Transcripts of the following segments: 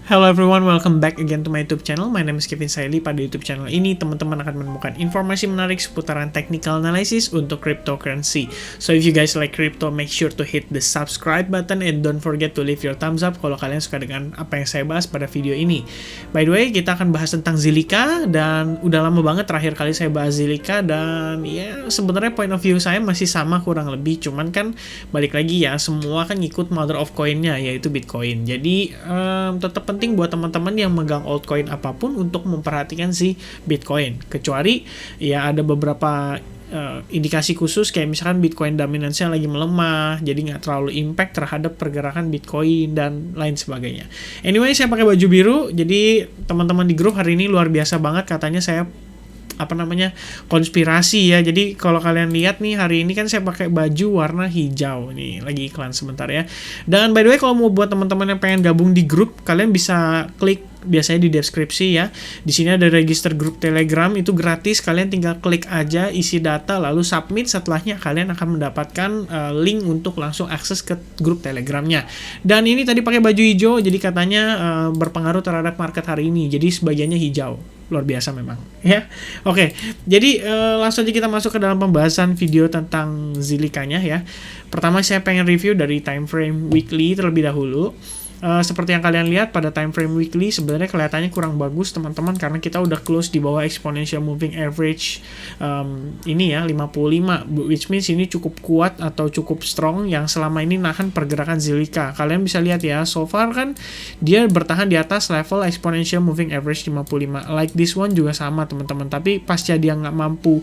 Hello everyone, welcome back again to my YouTube channel. My name is Kevin Saili. Pada YouTube channel ini, teman-teman akan menemukan informasi menarik seputaran technical analysis untuk cryptocurrency. So if you guys like crypto, make sure to hit the subscribe button and don't forget to leave your thumbs up kalau kalian suka dengan apa yang saya bahas pada video ini. By the way, kita akan bahas tentang Zilliqa, dan udah lama banget terakhir kali saya bahas Zilliqa, dan ya sebenarnya point of view saya masih sama kurang lebih, cuman kan balik lagi ya, semua kan ngikut mother of coin-nya yaitu Bitcoin. Jadi tetap penting buat teman-teman yang megang altcoin apapun untuk memperhatikan si Bitcoin. Kecuali ya ada beberapa indikasi khusus kayak misalkan Bitcoin dominance-nya lagi melemah, jadi nggak terlalu impact terhadap pergerakan Bitcoin dan lain sebagainya. Anyway, saya pakai baju biru, jadi teman-teman di grup hari ini luar biasa banget, katanya saya konspirasi ya. Jadi kalau kalian lihat nih, hari ini kan saya pakai baju warna hijau nih, lagi iklan sebentar ya. Dan by the way, kalau mau buat teman-teman yang pengen gabung di grup, kalian bisa klik biasanya di deskripsi ya. Di sini ada register grup Telegram, itu gratis. Kalian tinggal klik aja, isi data, lalu submit. Setelahnya kalian akan mendapatkan link untuk langsung akses ke grup Telegramnya. Dan ini tadi pakai baju hijau, jadi katanya berpengaruh terhadap market hari ini. Jadi sebagiannya hijau. Luar biasa memang ya. Oke, jadi langsung aja kita masuk ke dalam pembahasan video tentang Zilliqa-nya ya. Pertama saya pengen review dari time frame weekly terlebih dahulu. Seperti yang kalian lihat pada time frame weekly sebenarnya kelihatannya kurang bagus teman-teman, karena kita udah close di bawah exponential moving average ini ya 55, which means ini cukup kuat atau cukup strong yang selama ini nahan pergerakan Zilliqa. Kalian bisa lihat ya, so far kan dia bertahan di atas level exponential moving average 55. Like this one juga sama teman-teman, tapi pasca dia nggak mampu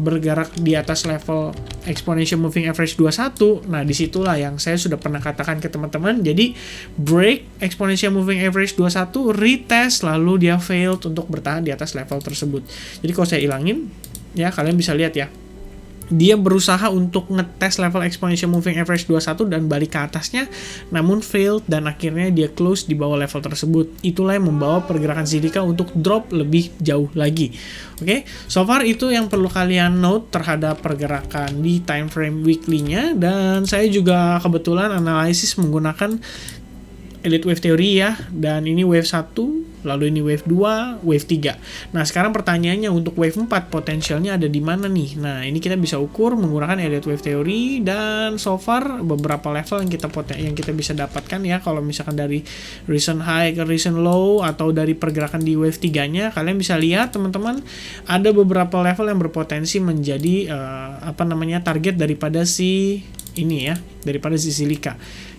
bergerak di atas level exponential moving average 21, nah disitulah yang saya sudah pernah katakan ke teman-teman. Jadi break exponential moving average 21, retest, lalu dia failed untuk bertahan di atas level tersebut. Jadi kalau saya ilangin ya, kalian bisa lihat ya, dia berusaha untuk ngetes level exponential moving average 21 dan balik ke atasnya, namun failed, dan akhirnya dia close di bawah level tersebut. Itulah yang membawa pergerakan Zilliqa untuk drop lebih jauh lagi. Oke, so far itu yang perlu kalian note terhadap pergerakan di time frame weekly-nya. Dan saya juga kebetulan analisis menggunakan Elliott Wave Theory ya, dan ini wave 1, lalu ini wave 2, wave 3. Nah, sekarang pertanyaannya untuk wave 4 potensialnya ada di mana nih? Nah, ini kita bisa ukur menggunakan Elliott Wave Theory, dan so far beberapa level yang kita bisa dapatkan ya, kalau misalkan dari recent high ke recent low atau dari pergerakan di wave 3-nya, kalian bisa lihat teman-teman ada beberapa level yang berpotensi menjadi target daripada si ini ya, daripada si Zilliqa,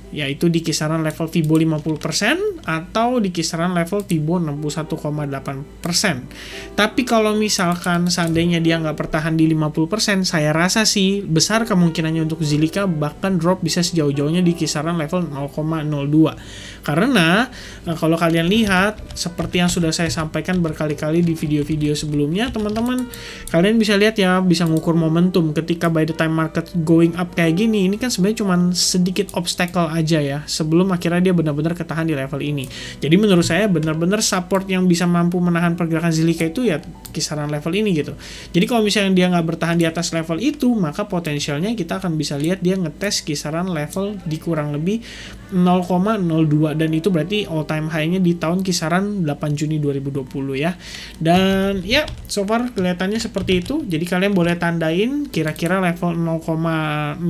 yaitu di kisaran level Fibo 50% atau di kisaran level Fibo 61,8%. Tapi kalau misalkan seandainya dia nggak bertahan di 50%, saya rasa sih besar kemungkinannya untuk Zilliqa bahkan drop bisa sejauh-jauhnya di kisaran level 0,02. Karena kalau kalian lihat, seperti yang sudah saya sampaikan berkali-kali di video-video sebelumnya, teman-teman, kalian bisa lihat ya, bisa ngukur momentum ketika by the time market going up kayak gini. Ini kan sebenarnya cuma sedikit obstacle aja ya, sebelum akhirnya dia benar-benar ketahan di level ini. Jadi menurut saya benar-benar support yang bisa mampu menahan pergerakan Zilliqa itu ya kisaran level ini gitu. Jadi kalau misalnya dia nggak bertahan di atas level itu, maka potensialnya kita akan bisa lihat dia ngetes kisaran level di kurang lebih 0,02, dan itu berarti all time high-nya di tahun kisaran 8 Juni 2020 ya. Dan ya so far kelihatannya seperti itu. Jadi kalian boleh tandain kira-kira level 0,06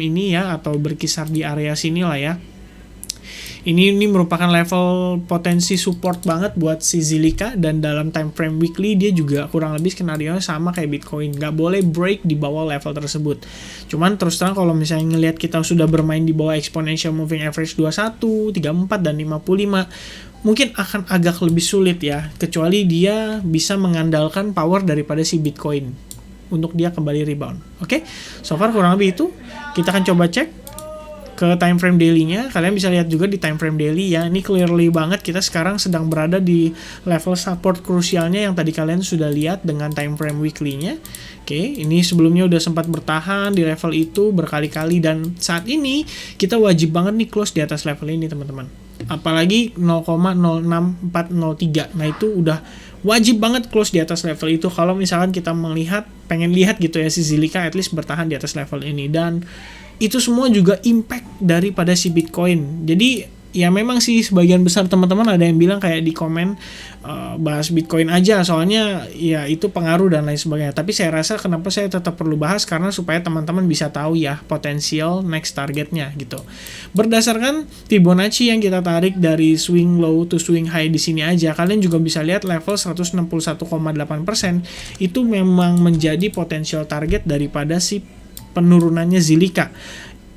ini ya, atau berkisar di area sini lah ya. Ini merupakan level potensi support banget buat si Zilliqa, dan dalam time frame weekly dia juga kurang lebih skenario sama kayak Bitcoin, nggak boleh break di bawah level tersebut. Cuman terus terang kalau misalnya ngelihat kita sudah bermain di bawah exponential moving average 21, 34, dan 55, mungkin akan agak lebih sulit ya, kecuali dia bisa mengandalkan power daripada si Bitcoin untuk dia kembali rebound. Oke, so far kurang lebih itu. Kita akan coba cek ke time frame daily-nya. Kalian bisa lihat juga di time frame daily ya, ini clearly banget kita sekarang sedang berada di level support krusialnya yang tadi kalian sudah lihat dengan time frame weekly-nya. Oke, ini sebelumnya udah sempat bertahan di level itu berkali-kali, dan saat ini kita wajib banget nih close di atas level ini teman-teman. Apalagi 0,06403. Nah, itu udah wajib banget close di atas level itu kalau misalkan kita pengen lihat gitu ya si Zilliqa at least bertahan di atas level ini. Dan itu semua juga impact daripada si Bitcoin. Jadi ya memang sih sebagian besar teman-teman ada yang bilang kayak di komen bahas Bitcoin aja soalnya ya itu pengaruh dan lain sebagainya. Tapi saya rasa kenapa saya tetap perlu bahas karena supaya teman-teman bisa tahu ya potensial next targetnya gitu. Berdasarkan Fibonacci yang kita tarik dari swing low to swing high di sini aja, kalian juga bisa lihat level 161,8% itu memang menjadi potensial target daripada si penurunannya Zilliqa.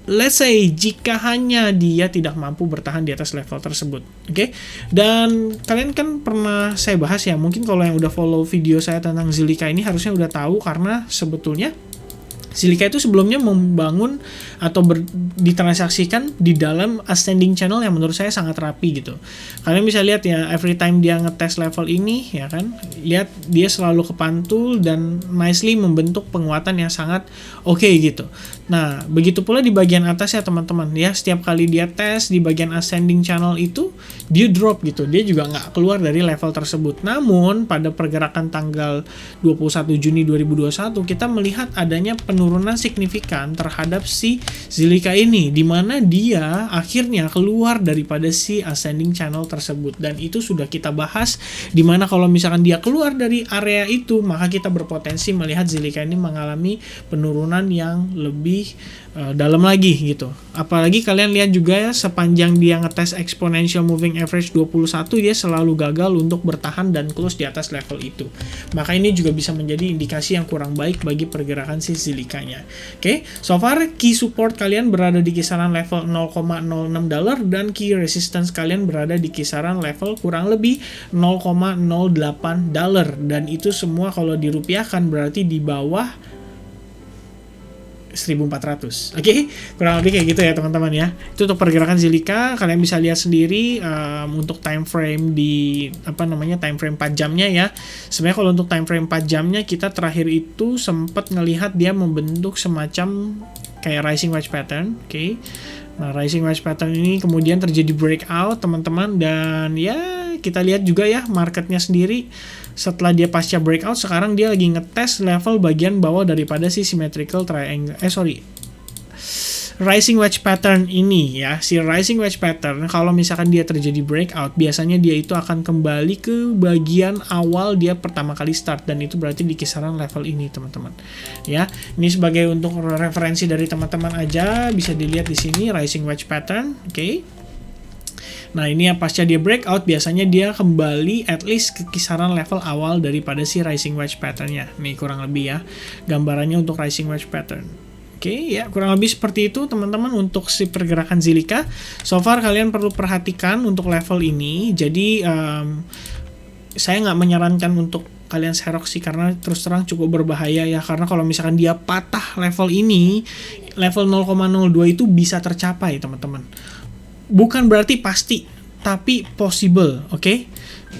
Let's say jika hanya dia tidak mampu bertahan di atas level tersebut, oke? Dan kalian kan pernah saya bahas ya, mungkin kalau yang udah follow video saya tentang Zilliqa ini harusnya udah tahu karena sebetulnya Zilliqa itu sebelumnya membangun atau ditransaksikan di dalam ascending channel yang menurut saya sangat rapi gitu. Kalian bisa lihat ya, every time dia ngetes level ini ya kan, lihat dia selalu kepantul dan nicely membentuk penguatan yang sangat oke gitu. Nah, begitu pula di bagian atas ya teman-teman ya, setiap kali dia tes di bagian ascending channel itu dia drop gitu, dia juga nggak keluar dari level tersebut. Namun pada pergerakan tanggal 21 Juni 2021 kita melihat adanya penurunan signifikan terhadap si Zilliqa ini, di mana dia akhirnya keluar daripada si ascending channel tersebut, dan itu sudah kita bahas, di mana kalau misalkan dia keluar dari area itu maka kita berpotensi melihat Zilliqa ini mengalami penurunan yang lebih dalam lagi gitu. Apalagi kalian lihat juga ya, sepanjang dia ngetes exponential moving average 21 dia selalu gagal untuk bertahan dan close di atas level itu. Maka ini juga bisa menjadi indikasi yang kurang baik bagi pergerakan si Zilliqa-nya. Oke, so far key support kalian berada di kisaran level $0,06 dan key resistance kalian berada di kisaran level kurang lebih $0,08, dan itu semua kalau dirupiahkan berarti di bawah 1.400. Oke, kurang lebih kayak gitu ya teman-teman ya. Itu untuk pergerakan Zilliqa, kalian bisa lihat sendiri untuk time frame di time frame 4 jamnya ya. Sebenarnya kalau untuk time frame 4 jamnya kita terakhir itu sempat ngelihat dia membentuk semacam kayak rising wedge pattern, oke. Nah, rising wedge pattern ini kemudian terjadi breakout teman-teman, dan ya kita lihat juga ya marketnya sendiri setelah dia pasca breakout sekarang dia lagi ngetes level bagian bawah daripada si symmetrical triangle rising wedge pattern ini ya. Si rising wedge pattern kalau misalkan dia terjadi breakout biasanya dia itu akan kembali ke bagian awal dia pertama kali start, dan itu berarti di kisaran level ini teman-teman ya. Ini sebagai untuk referensi dari teman-teman aja, bisa dilihat di sini rising wedge pattern, oke. Nah, ini ya pasca dia breakout biasanya dia kembali at least ke kisaran level awal daripada si rising wedge pattern-nya. Nih kurang lebih ya gambarannya untuk rising wedge pattern. Oke, ya kurang lebih seperti itu teman-teman untuk si pergerakan Zilliqa. So far kalian perlu perhatikan untuk level ini. Jadi saya nggak menyarankan untuk kalian serok sih, karena terus terang cukup berbahaya ya, karena kalau misalkan dia patah level ini, level 0,02 itu bisa tercapai teman-teman. Bukan berarti pasti, tapi possible, oke?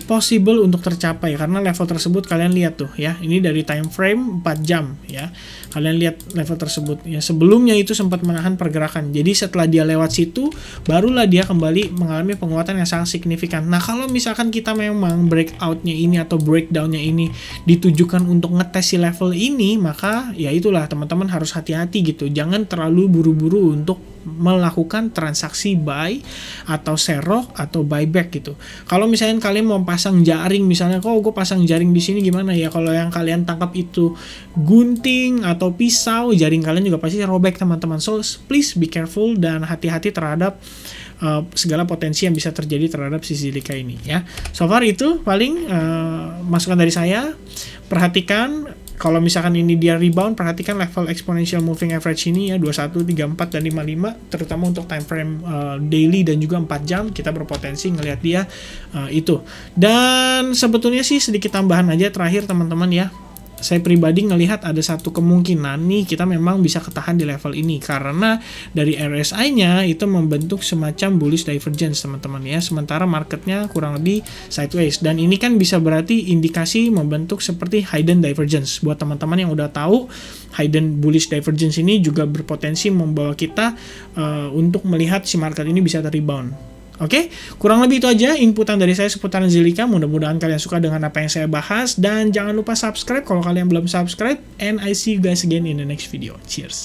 Possible untuk tercapai, karena level tersebut kalian lihat tuh ya, ini dari time frame 4 jam ya. Kalian lihat level tersebut ya, sebelumnya itu sempat menahan pergerakan. Jadi setelah dia lewat situ, barulah dia kembali mengalami penguatan yang sangat signifikan. Nah, kalau misalkan kita memang breakout-nya ini atau breakdown-nya ini ditujukan untuk ngetes si level ini, maka ya itulah teman-teman harus hati-hati gitu. Jangan terlalu buru-buru untuk melakukan transaksi buy atau serok atau buyback gitu. Kalau misalnya kalian mau pasang jaring, misalnya kok gue pasang jaring di sini gimana ya, kalau yang kalian tangkap itu gunting atau pisau, jaring kalian juga pasti robek teman-teman. So please be careful dan hati-hati terhadap segala potensi yang bisa terjadi terhadap si Zilliqa ini ya. So far itu paling masukan dari saya. Perhatikan kalau misalkan ini dia rebound, perhatikan level exponential moving average ini ya, 21, 34, dan 55, terutama untuk time frame daily dan juga 4 jam, kita berpotensi ngelihat dia itu. Dan sebetulnya sih sedikit tambahan aja terakhir teman-teman ya. Saya pribadi ngelihat ada satu kemungkinan nih kita memang bisa ketahan di level ini, karena dari RSI-nya itu membentuk semacam bullish divergence teman-teman ya, sementara marketnya kurang lebih sideways, dan ini kan bisa berarti indikasi membentuk seperti hidden divergence. Buat teman-teman yang udah tahu, hidden bullish divergence ini juga berpotensi membawa kita untuk melihat si market ini bisa rebound. Oke, kurang lebih itu aja inputan dari saya seputaran Zilliqa. Mudah-mudahan kalian suka dengan apa yang saya bahas, dan jangan lupa subscribe kalau kalian belum subscribe, and I see you guys again in the next video. Cheers.